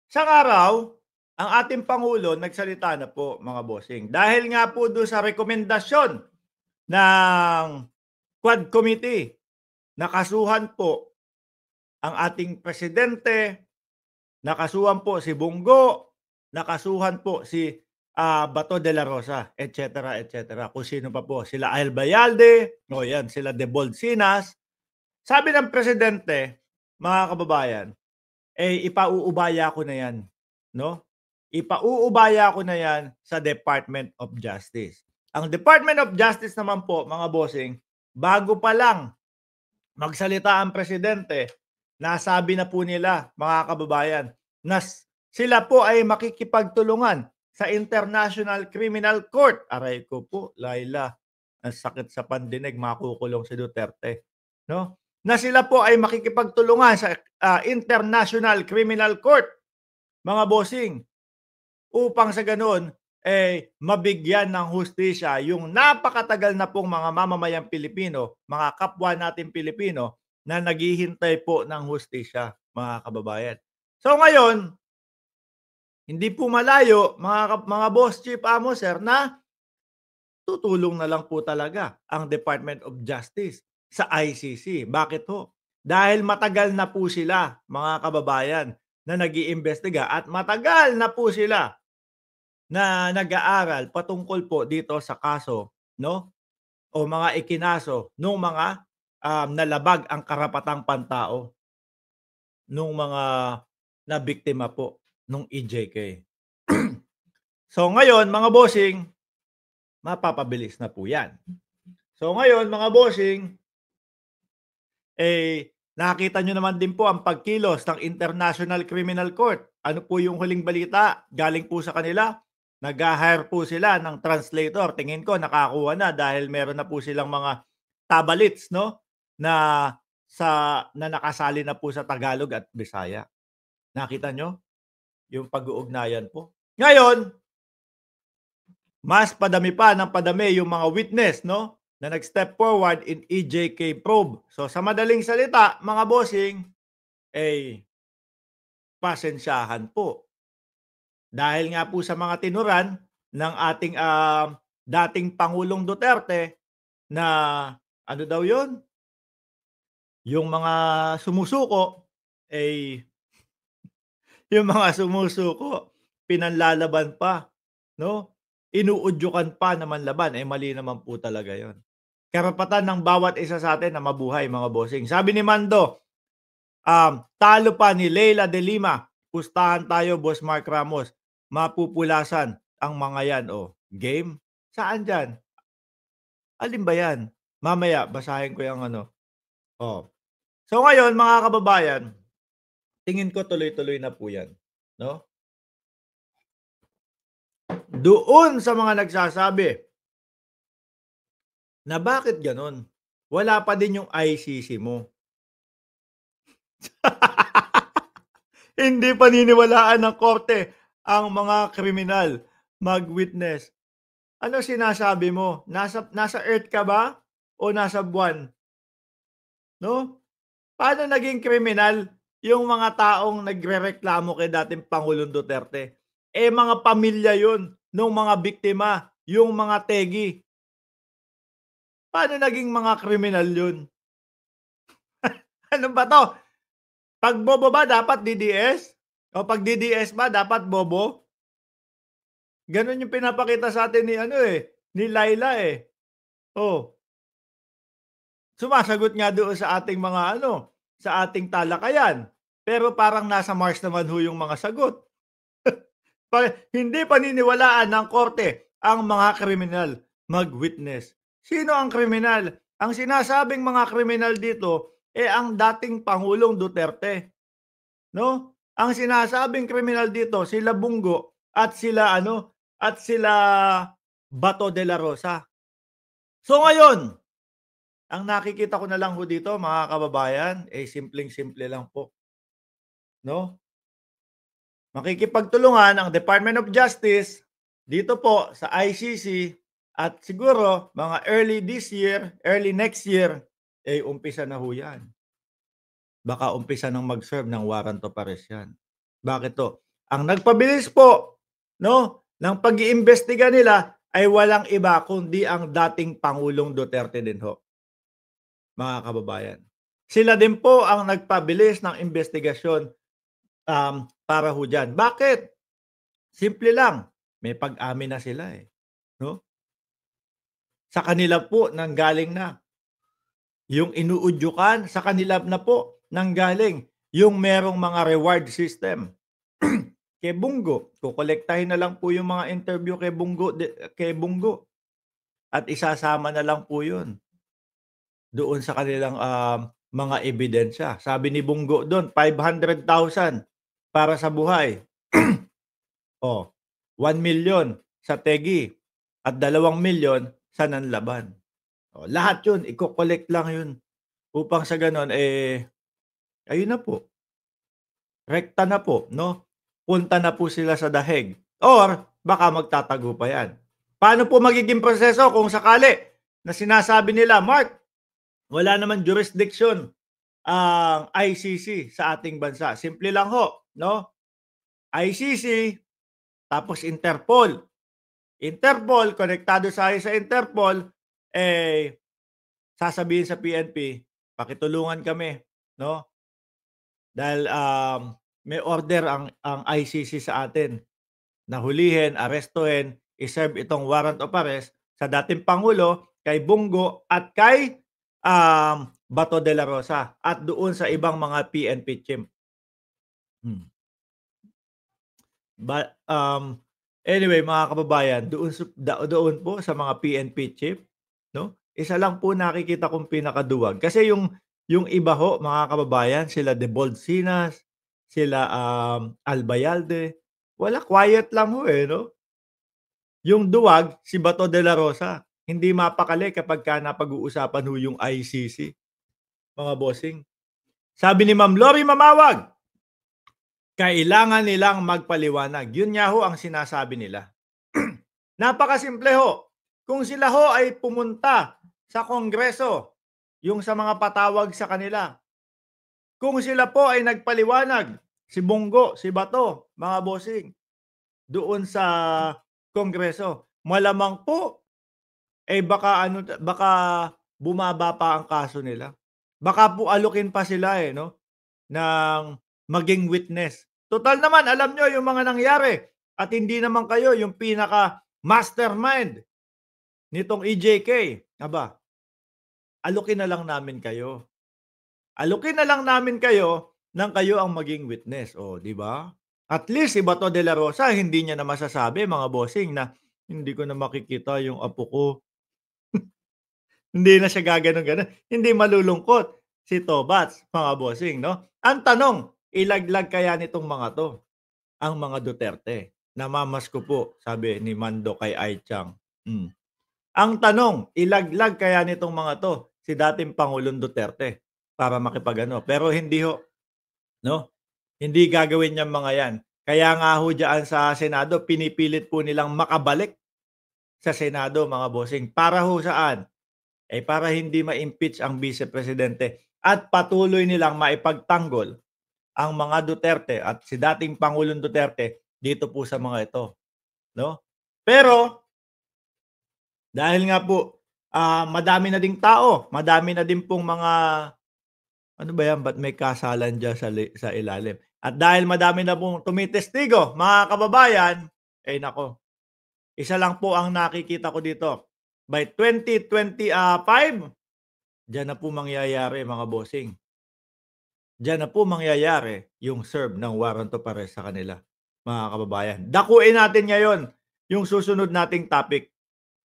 Isang araw, ang ating Pangulo nagsalita na po mga bossing. Dahil nga po do'n sa rekomendasyon ng Quad Committee, nakasuhan po ang ating presidente, nakasuhan po si Bongo, nakasuhan po si Bato de la Rosa, et cetera. Kung sino pa po, sila Albayalde, o yan, sila De Bolsinas. Sabi ng presidente, mga kababayan, eh, ipauubaya ko na yan, no? Ipauubaya ko na yan sa Department of Justice. Ang Department of Justice naman po, mga bossing, bago pa lang magsalita ang presidente, nasabi na po nila, mga kababayan, na sila po ay makikipagtulungan sa International Criminal Court. Aray ko po, Laila, ang sakit sa pandinig, makukulong si Duterte. No? Na sila po ay makikipagtulungan sa International Criminal Court, mga bossing, upang sa ganun, eh, mabigyan ng hustisya yung napakatagal na pong mga mamamayang Pilipino, mga kapwa natin Pilipino, na naghihintay po ng hustisya, mga kababayan. So ngayon, hindi po malayo, mga boss, chief, amo, sir, na tutulong na lang po talaga ang Department of Justice sa ICC. Bakit ho? Dahil matagal na po sila, mga kababayan, na nag-iimbestiga at matagal na po sila na nag-aaral patungkol po dito sa kaso, no? O mga ikinaso nung mga nalabag ang karapatang pantao nung mga nabiktima po nung EJK. So ngayon, mga bossing, mapapabilis na po 'yan. So ngayon, mga bossing, eh, nakita nyo naman din po ang pagkilos ng International Criminal Court. Ano po yung huling balita? Galing po sa kanila, nag-hire po sila ng translator. Tingin ko nakakuha na dahil meron na po silang mga tabalits, no? Na na nakasali na po sa Tagalog at Bisaya. Nakita nyo? Yung pag-uugnayan po. Ngayon, mas padami pa ng padami yung mga witness, no? Na nag-step forward in EJK probe. So sa madaling salita, mga bossing, eh, pasensyahan po. Dahil nga po sa mga tinuran ng ating dating Pangulong Duterte na ano daw yon, yung mga sumusuko, eh, yung mga sumusuko, pinanlalaban pa, no? Inuudyukan pa na manlaban, eh mali naman po talaga yon. Karapatan ng bawat isa sa atin na mabuhay, mga bossing. Sabi ni Mando, talo pa ni Leila de Lima, pustahan tayo, Boss Mark Ramos. Mapupulasan ang mga yan. Oh, game? Saan dyan? Alin ba yan? Mamaya, basahin ko yung ano. Oh. So ngayon, mga kababayan, tingin ko tuloy-tuloy na po yan. No? Doon sa mga nagsasabi na bakit ganon? Wala pa din yung ICC mo. Hindi paniniwalaan ng korte ang mga kriminal mag-witness. Ano sinasabi mo? Nasa Earth ka ba o nasa buwan? No? Paano naging kriminal yung mga taong nagrereklamo kay dating Pangulong Duterte? Eh mga pamilya 'yun nung mga biktima, yung mga tegi. Paano naging mga kriminal 'yun? Ano ba 'to? 'Pag bobo ba dapat DDS? O 'pag DDS ba dapat bobo? Gano'n yung pinapakita sa atin ni ano, eh, ni Laila, eh. Oh, sumasagot nga doon sa ating mga ano, sa ating talakayan. Pero parang nasa Mars naman ho yung mga sagot. Hindi paniniwalaan ng korte ang mga kriminal mag-witness. Sino ang kriminal? Ang sinasabing mga kriminal dito, eh ang dating Pangulong Duterte. No? Ang sinasabing kriminal dito, sila Bungo at sila ano, at sila Bato de la Rosa. So ngayon, ang nakikita ko na lang ho dito, mga kababayan, eh simpleng-simple lang po, no? Makikipagtulungan ang Department of Justice dito po sa ICC at siguro mga early this year, early next year, eh umpisa na ho yan. Baka umpisa ng mag-serve ng warrant of arrest yan. Bakit to? Ang nagpabilis po, no, ng pag-iimbestiga nila ay walang iba kundi ang dating Pangulong Duterte din ho, mga kababayan. Sila din po ang nagpabilis ng investigasyon, para ho diyan. Bakit? Simple lang, may pag-amin na sila, eh, 'no? Sa kanila po nanggaling na yung inuudyukan, sa kanila na po nanggaling yung merong mga reward system. Kay Bongo, kokolektahin na lang po yung mga interview kay Bongo at isasama na lang po yun doon sa kanilang, mga ebidensya. Sabi ni Bongo dun 500,000 para sa buhay. Oh, 1,000,000 sa tegi at 2,000,000 sa nanlaban. Oh, lahat yun iko-collect lang yun upang sa gano'n, ayun na po, rekta na po 'no, punta na po sila sa dahig or baka magtatago pa 'yan. Paano po magiging proseso kung sakali na sinasabi nila, "Mark, wala naman jurisdiction ang ICC sa ating bansa." Simple lang ho 'no, ICC tapos Interpol. Interpol, konektado tayo sa Interpol, sasabihin sa PNP, "Pakitulungan kami 'no, dahil, may order ang ICC sa atin na hulihin, arestuhin, i-serve itong warrant of arrest sa dating Pangulo, kay Bongo at kay, Bato de la Rosa at doon sa ibang mga PNP chief." Hmm. Anyway mga kababayan, doon po sa mga PNP chief 'no, isa lang po nakikita kong pinakaduwag. Kasi yung iba ho mga kababayan, sila De Bolsinas, sila, Albayalde, wala, quiet lang ho, eh, 'no? Yung duwag si Bato de la Rosa, hindi mapakali kapagka napag-uusapan ho yung ICC, mga bossing. Sabi ni Ma'am Lori Mamawag, kailangan nilang magpaliwanag. Yun nga ho ang sinasabi nila. Napakasimple ho. Kung sila ho ay pumunta sa Kongreso, yung sa mga patawag sa kanila, kung sila po ay nagpaliwanag, si Bongo, si Bato, mga bossing, doon sa Kongreso, malamang po, baka ano, baka bumaba pa ang kaso nila. Baka po alukin pa sila, no, ng maging witness. Total naman alam nyo yung mga nangyari at hindi naman kayo yung pinaka-mastermind nitong EJK. Aba, alukin na lang namin kayo. Alukin na lang namin kayo nang kayo ang maging witness, oh, 'di ba? At least si Bato de la Rosa hindi niya na masasabi, mga bossing, na hindi ko na makikita yung apo ko. Hindi na siya gaganon-ganon, hindi malulungkot si Tobats, mga bossing, 'no? Ang tanong, ilaglag kaya nitong mga 'to ang mga Duterte? Namamasko po, sabi ni Mando kay Ai Chang. Ang tanong, ilaglag kaya nitong mga 'to si dating Pangulong Duterte para makipag-ano, pero hindi ho, 'no? Hindi gagawin niyang mga 'yan. Kaya nga ho diyaan sa Senado pinipilit po nilang makabalik sa Senado, mga bossing, para ho saan? Para hindi ma-impeach ang Vice Presidente at patuloy nilang maipagtanggol ang mga Duterte at si dating Pangulong Duterte dito po sa mga ito, 'no? Pero dahil nga po, madami na ding tao, madami na din pong mga, ano ba 'yan, ba't may kasalan diyan sa ilalim? At dahil madami na pong tumitestigo, mga kababayan, nako, isa lang po ang nakikita ko dito. By 2025, diyan na po mangyayari, mga bossing. Diyan na po mangyayari yung serve ng warrant of arrest sa kanila, mga kababayan. Dakuin natin ngayon yung susunod nating topic.